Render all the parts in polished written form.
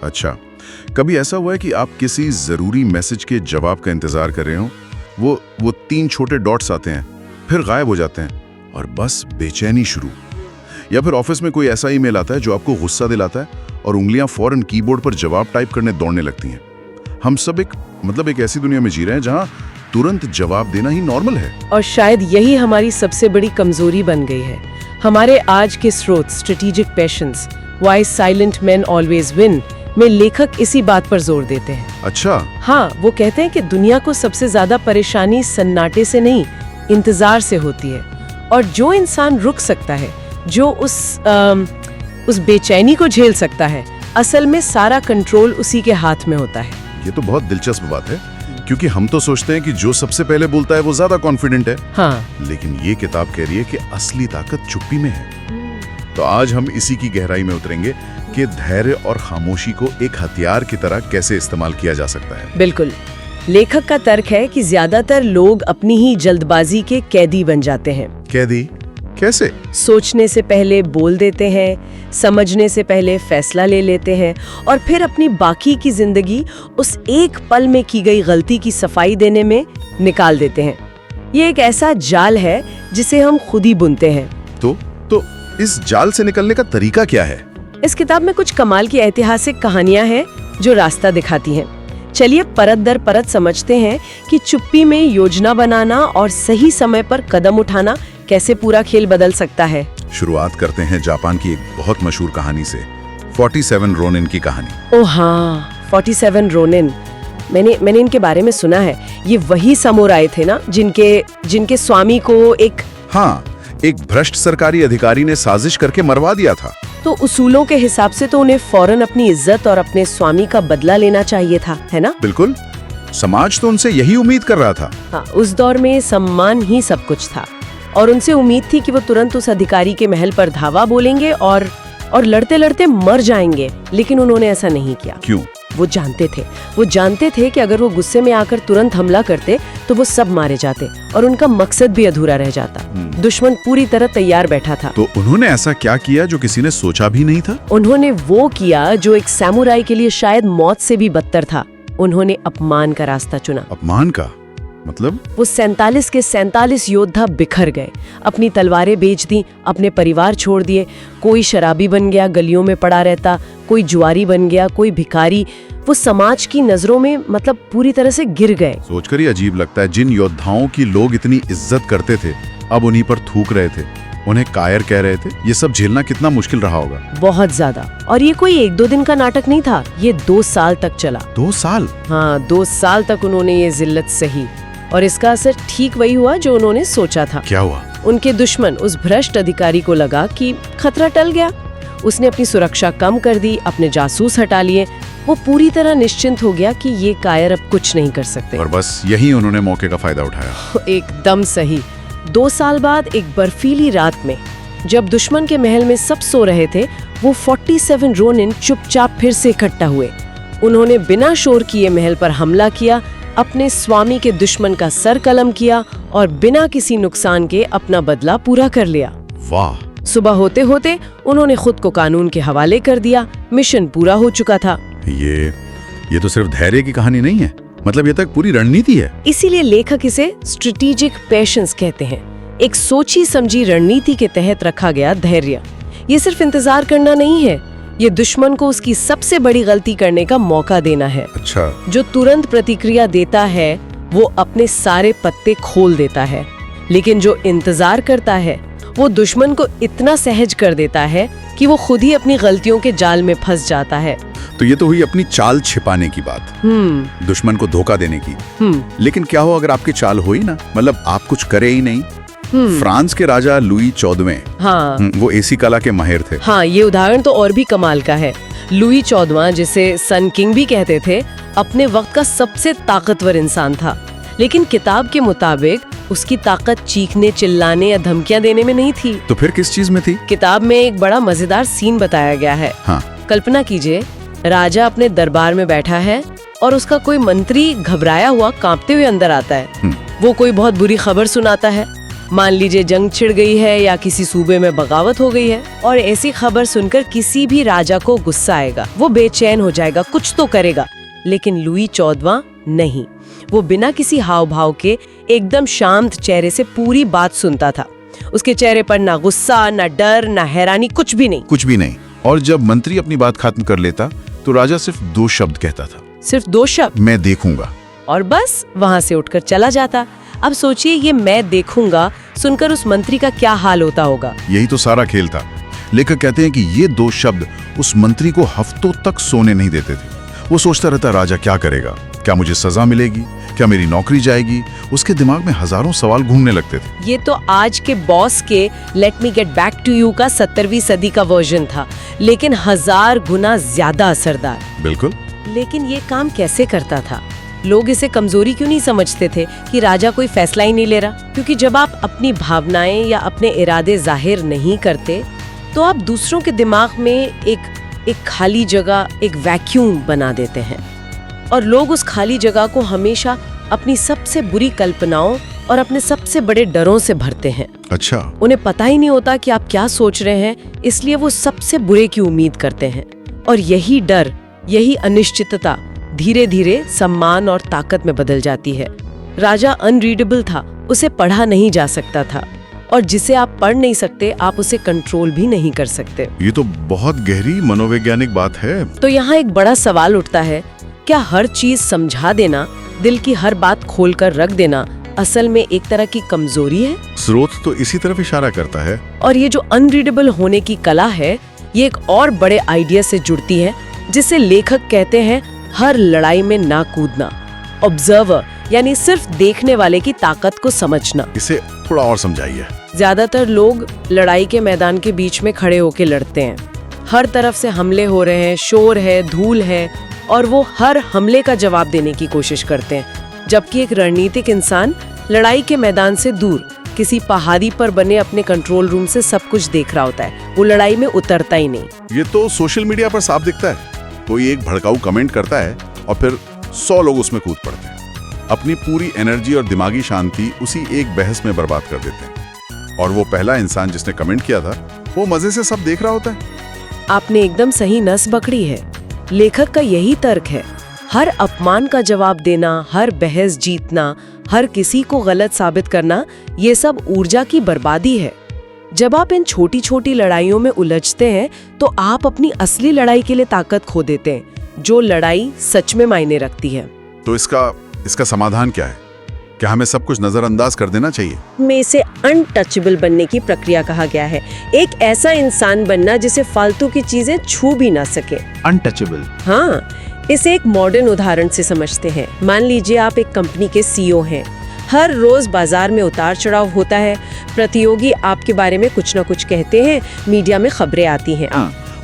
अच्छा, कभी ऐसा हुआ है कि आप किसी जरूरी मैसेज के जवाब का इंतजार कर रहे हो, वो 3 छोटे डॉट्स आते हैं, फिर गायब हो जाते हैं और बस बेचैनी शुरू। या फिर ऑफिस में कोई ऐसा ईमेल आता है जो आपको गुस्सा दिलाता है और उंगलियां फौरन कीबोर्ड पर जवाब टाइप करने दौड़ने लगती हैं। हम सब एक ऐसी दुनिया में जी रहे हैं जहां तुरंत जवाब देना ही नॉर्मल है। और शायद यही हमारी सबसे बड़ी कमजोरी बन गई है। हमारे आज के स्रोत strategic patience, why silent main always win में लेखक इसी बात पर जोर देते हैं। अच्छा। हाँ, वो कहते हैं कि दुनिया को सबसे ज्यादा परेशानी सन्नाटे से नहीं, इंतजार से होती है। और जो इंसान रुक सकता है, जो उस बेचैनी को झेल सकता है, असल में सारा कंट्रोल उसी के हाथ में होता है। ये तो बहुत दिलचस्प बात है, क्योंकि हम तो सोचते हैं कि जो सबसे पहले बोलता है वो ज्यादा कॉन्फिडेंट है। हाँ। लेकिन ये किताब कह रही है कि असली ताकत चुप्पी में है। तो आज हम इसी की गहराई में उतरेंगे कि धैर्य और खामोशी को एक हथियार की तरह कैसे इस्तेमाल किया जा सकता है। बिल्कुल। लेखक का तर्क है कि ज्यादातर लोग अपनी ही जल्दबाजी के कैदी बन जाते हैं। कैदी? कैसे? सोचने से पहले बोल देते हैं, समझने से पहले फैसला ले लेते हैं और फिर अपनी बाकी की जिंदगी उस एक पल में की गई गलती की सफाई देने में निकाल देते हैं। ये एक ऐसा जाल है जिसे हम खुद ही बुनते हैं। तो इस जाल से निकलने का तरीका क्या है? इस किताब में कुछ कमाल की ऐतिहासिक कहानियां हैं जो रास्ता दिखाती हैं। चलिए परत दर परत समझते हैं कि चुप्पी में योजना बनाना और सही समय पर कदम उठाना कैसे पूरा खेल बदल सकता है। शुरुआत करते हैं जापान की एक बहुत मशहूर कहानी से, 47 रोनिन की कहानी। ओह हाँ, 47 रोनिन। मैंने इनके बारे में सुना है। ये वही समुराई थे ना जिनके स्वामी को एक भ्रष्ट सरकारी अधिकारी ने साजिश करके मरवा दिया था। तो उसूलों के हिसाब से तो उन्हें फौरन अपनी इज्जत और अपने स्वामी का बदला लेना चाहिए था, है ना? बिल्कुल। समाज तो उनसे यही उम्मीद कर रहा था। हाँ, उस दौर में सम्मान ही सब कुछ था और उनसे उम्मीद थी कि वो तुरंत उस अधिकारी के महल पर धावा बोलेंगे और लड़ते लड़ते मर जाएंगे। लेकिन उन्होंने ऐसा नहीं किया। क्यों? वो जानते थे कि अगर वो गुस्से में आकर तुरंत हमला करते तो वो सब मारे जाते और उनका मकसद भी अधूरा रह जाता। दुश्मन पूरी तरह तैयार बैठा था। तो उन्होंने ऐसा क्या किया जो किसी ने सोचा भी नहीं था? उन्होंने वो किया जो एक सैमुराई के लिए शायद मौत से भी बदतर था। उन्होंने अपमान का रास्ता चुना। अपमान का मतलब? वो 47 के 47 योद्धा बिखर गए, अपनी तलवारें बेच दी, अपने परिवार छोड़ दिए। कोई शराबी बन गया, गलियों में पड़ा रहता, कोई जुआरी बन गया, कोई भिखारी। वो समाज की नजरों में पूरी तरह से गिर गए। सोचकर ही अजीब लगता है, जिन योद्धाओं की लोग इतनी इज्जत करते थे अब उन्हीं पर थूक रहे थे, उन्हें कायर कह रहे थे। ये सब झेलना कितना मुश्किल रहा होगा। बहुत ज्यादा। और ये कोई 1-2 दिन का नाटक नहीं था, ये 2 साल तक चला। 2 साल? हाँ, 2 साल तक उन्होंने ये जिल्लत सही और इसका असर ठीक वही हुआ जो उन्होंने सोचा था। क्या हुआ? उनके दुश्मन उस भ्रष्ट अधिकारी को लगा कि खतरा टल गया। उसने अपनी सुरक्षा कम कर दी, अपने जासूस हटा लिए। वो पूरी तरह निश्चिंत हो गया कि ये कायर अब कुछ नहीं कर सकते। और बस यही उन्होंने मौके का फायदा उठाया। एकदम सही। 2 साल बाद एक बर्फीली रात में जब दुश्मन के महल में सब सो रहे थे, वो 47 रोनिन चुपचाप फिर से इकट्ठा हुए। उन्होंने बिना शोर किए महल पर हमला किया, अपने स्वामी के दुश्मन का सर कलम किया और बिना किसी नुकसान के अपना बदला पूरा कर लिया। वाह! सुबह होते होते उन्होंने खुद को कानून के हवाले कर दिया। मिशन पूरा हो चुका था। ये तो सिर्फ धैर्य की कहानी नहीं है, मतलब ये तक पूरी रणनीति है। इसीलिए लेखक इसे स्ट्रेटेजिक पेशेंस कहते हैं। एक सोची समझी रणनीति के तहत रखा गया धैर्य। ये सिर्फ इंतजार करना नहीं है, ये दुश्मन को उसकी सबसे बड़ी गलती करने का मौका देना है। अच्छा। जो तुरंत प्रतिक्रिया देता है वो अपने सारे पत्ते खोल देता है, लेकिन जो इंतजार करता है वो दुश्मन को इतना सहज कर देता है कि वो खुद ही अपनी गलतियों के जाल में फंस जाता है। तो ये तो हुई अपनी चाल छिपाने की बात, दुश्मन को धोखा देने की। लेकिन क्या हो अगर आपकी चाल हो ही ना, मतलब आप कुछ करे ही नहीं। फ्रांस के राजा लुई 14वें, हाँ, वो ऐसी कला के माहिर थे। हाँ, ये उदाहरण तो और भी कमाल का है। लुई 14वां, जिसे सन किंग भी कहते थे, अपने वक्त का सबसे ताकतवर इंसान था। लेकिन किताब के मुताबिक उसकी ताकत चीखने, चिल्लाने या धमकियां देने में नहीं थी। तो फिर किस चीज में थी? किताब में एक बड़ा मजेदार सीन बताया गया है। हाँ। कल्पना कीजिए, राजा अपने दरबार में बैठा है और उसका कोई मंत्री घबराया हुआ, कांपते हुए अंदर आता है। वो कोई बहुत बुरी खबर सुनाता है। मान लीजिए जंग छिड़ गई है या किसी सूबे में बगावत हो गई है, और ऐसी खबर सुनकर किसी भी राजा को गुस्सा आएगा, वो बेचैन हो जाएगा, कुछ तो करेगा। लेकिन लुई 14वां नहीं, वो बिना किसी हाव भाव के एकदम शांत चेहरे से पूरी बात सुनता था। उसके चेहरे पर ना गुस्सा, ना डर, ना हैरानी, कुछ भी नहीं। कुछ भी नहीं। और जब मंत्री अपनी बात खत्म कर लेता तो राजा सिर्फ 2 शब्द कहता था। सिर्फ 2 शब्द? मैं देखूंगा। और बस वहां से उठकर चला जाता। अब सोचिए ये मैं देखूंगा सुनकर उस मंत्री का क्या हाल होता होगा। यही तो सारा खेल था। लेखक कहते हैं कि ये 2 शब्द उस मंत्री को हफ्तों तक सोने नहीं देते थे। वो सोचता रहता, राजा क्या करेगा, क्या मुझे सजा मिलेगी, क्या मेरी नौकरी जाएगी। उसके दिमाग में हजारों सवाल घूमने लगते थे। ये तो आज के बॉस के let me get back to you का 17वीं सदी का वर्जन था, लेकिन 1000 गुना ज्यादा असरदार। बिल्कुल। लेकिन ये काम कैसे करता था? लोग इसे कमजोरी क्यों नहीं समझते थे कि राजा कोई फैसला ही नहीं ले रहा? क्योंकि जब आप अपनी भावनाएं या अपने इरादे जाहिर नहीं करते तो आप दूसरों के दिमाग में एक खाली जगह, एक वैक्यूम बना देते हैं, और लोग उस खाली जगह को हमेशा अपनी सबसे बुरी कल्पनाओं और अपने सबसे बड़े डरों से भरते हैं। अच्छा। उन्हें पता ही नहीं होता कि आप क्या सोच रहे हैं, इसलिए वो सबसे बुरे की उम्मीद करते हैं। और यही डर, यही अनिश्चितता धीरे धीरे सम्मान और ताकत में बदल जाती है। राजा अनरीडेबल था, उसे पढ़ा नहीं जा सकता था, और जिसे आप पढ़ नहीं सकते आप उसे कंट्रोल भी नहीं कर सकते। ये तो बहुत गहरी मनोवैज्ञानिक बात है। तो यहाँ एक बड़ा सवाल उठता है, क्या हर चीज समझा देना, दिल की हर बात खोलकर रख देना असल में एक तरह की कमजोरी है? स्रोत तो इसी तरफ इशारा करता है। और ये जो अनरीडेबल होने की कला है, ये एक और बड़े आइडिया से जुड़ती है, जिसे लेखक कहते हैं हर लड़ाई में ना कूदना। ऑब्जर्वर यानी सिर्फ देखने वाले की ताकत को समझना। इसे थोड़ा और समझाइए। ज्यादातर लोग लड़ाई के मैदान के बीच में खड़े होकर लड़ते हैं। हर तरफ से हमले हो रहे हैं, शोर है, धूल है, और वो हर हमले का जवाब देने की कोशिश करते हैं। जबकि एक रणनीतिक इंसान लड़ाई के मैदान से दूर किसी पहाड़ी पर बने अपने कंट्रोल रूम से सब कुछ देख रहा होता है, वो लड़ाई में उतरता ही नहीं। ये तो सोशल मीडिया पर साफ दिखता है। कोई एक भड़काऊ कमेंट करता है और फिर 100 लोग उसमें कूद पड़ते हैं। अपनी पूरी एनर्जी और दिमागी शांति उसी एक बहस में बर्बाद कर देते हैं। और वो पहला इंसान जिसने कमेंट किया था, वो मजे से सब देख रहा होता है। आपने एकदम सही नस पकड़ी है। लेखक का यही तर्क है, हर अपमान का जवाब देना, हर बहस जीतना, हर किसी को गलत साबित करना, ये सब ऊर्जा की बर्बादी है। जब आप इन छोटी छोटी लड़ाइयों में उलझते हैं तो आप अपनी असली लड़ाई के लिए ताकत खो देते हैं, जो लड़ाई सच में मायने रखती है। तो इसका समाधान क्या है? क्या हमें सब कुछ नजरअंदाज कर देना चाहिए? में इसे अनटचेबल बनने की प्रक्रिया कहा गया है। एक ऐसा इंसान बनना जिसे फालतू की चीजें छू भी ना सके। अनटचेबल। हाँ, इसे एक मॉडर्न उदाहरण से समझते हैं। मान लीजिए आप एक कंपनी के सीईओ हैं। हर रोज बाजार में उतार चढ़ाव होता है, प्रतियोगी आपके बारे में कुछ ना कुछ कहते हैं, मीडिया में खबरें आती हैं।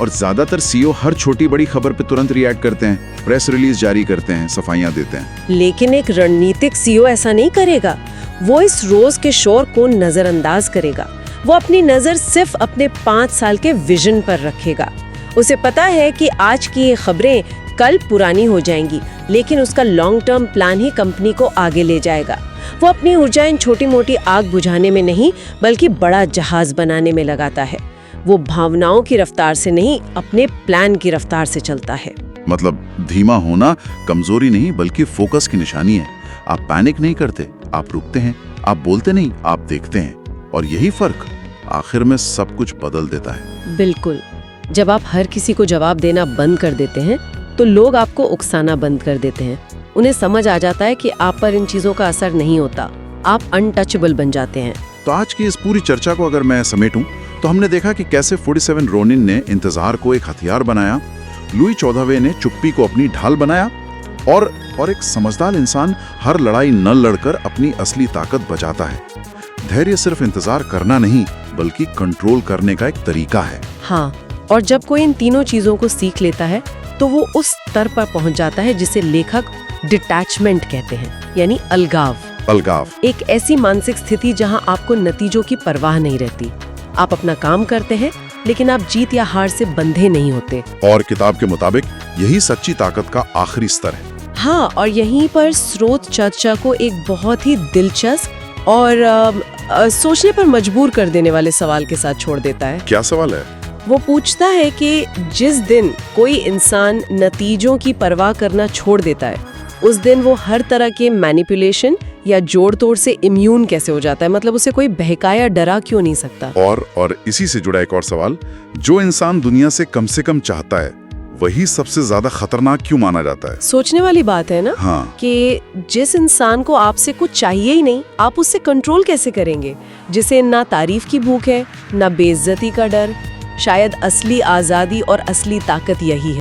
और ज्यादातर सीईओ हर छोटी बड़ी खबर पे तुरंत रिएक्ट करते हैं, प्रेस रिलीज जारी करते हैं, सफाइयां देते हैं। लेकिन एक रणनीतिक सीईओ ऐसा नहीं करेगा। वो इस रोज के शोर को नजरअंदाज करेगा। वो अपनी नजर सिर्फ अपने 5 साल के विजन पर रखेगा। उसे पता है कि आज की ये खबरें कल पुरानी हो जाएंगी, लेकिन उसका लॉन्ग टर्म प्लान ही कंपनी को आगे ले जाएगा। वो अपनी ऊर्जा इन छोटी मोटी आग बुझाने में नहीं, बल्कि बड़ा जहाज बनाने में लगाता है। वो भावनाओं की रफ्तार से नहीं, अपने प्लान की रफ्तार से चलता है। मतलब धीमा होना कमजोरी नहीं, बल्कि फोकस की निशानी है। आप पैनिक नहीं करते, आप रुकते हैं। आप बोलते नहीं, आप देखते हैं। और यही फर्क आखिर में सब कुछ बदल देता है। बिल्कुल। जब आप हर किसी को जवाब देना बंद कर देते हैं तो लोग आपको उकसाना बंद कर देते हैं। उन्हें समझ आ जाता है कि आप पर इन चीजों का असर नहीं होता। आप अनटचेबल बन जाते हैं। तो आज की इस पूरी चर्चा को अगर मैं समेटूं तो हमने देखा कि कैसे 47 रोनिन ने इंतजार को एक हथियार बनाया, लुई 14वें ने चुप्पी को अपनी ढाल बनाया, और एक समझदार इंसान हर लड़ाई न लड़कर अपनी असली ताकत बचाता है। धैर्य सिर्फ इंतजार करना नहीं, बल्कि कंट्रोल करने का एक तरीका है। हाँ, और जब कोई इन तीनों चीजों को सीख लेता है तो वो उस स्तर पर पहुंच जाता है जिसे लेखक डिटैचमेंट कहते हैं, यानी अलगाव। एक ऐसी मानसिक स्थिति जहां आपको नतीजों की परवाह नहीं रहती। आप अपना काम करते हैं, लेकिन आप जीत या हार से बंधे नहीं होते। और किताब के मुताबिक यही सच्ची ताकत का आखिरी स्तर है। हाँ, और यहीं पर स्रोत चर्चा को एक बहुत ही दिलचस्प और सोचने पर मजबूर कर देने वाले सवाल के साथ छोड़ देता है। क्या सवाल है? वो पूछता है कि जिस दिन कोई इंसान नतीजों की परवाह करना छोड़ देता है, उस दिन वो हर तरह के मैनिपुलेशन या जोड़ तोड़ से इम्यून कैसे हो जाता है। मतलब उसे कोई बहकाया डरा क्यों नहीं सकता। और इसी से जुड़ा एक और सवाल, जो इंसान दुनिया से कम चाहता है वही सबसे ज्यादा खतरनाक क्यों माना जाता है? सोचने वाली बात है ना। हाँ। कि जिस इंसान को आपसे कुछ चाहिए ही नहीं, आप उससे कंट्रोल कैसे करेंगे? जिसे ना तारीफ की भूख है, ना बेइज्जती का डर। शायद असली आजादी और असली ताकत यही है।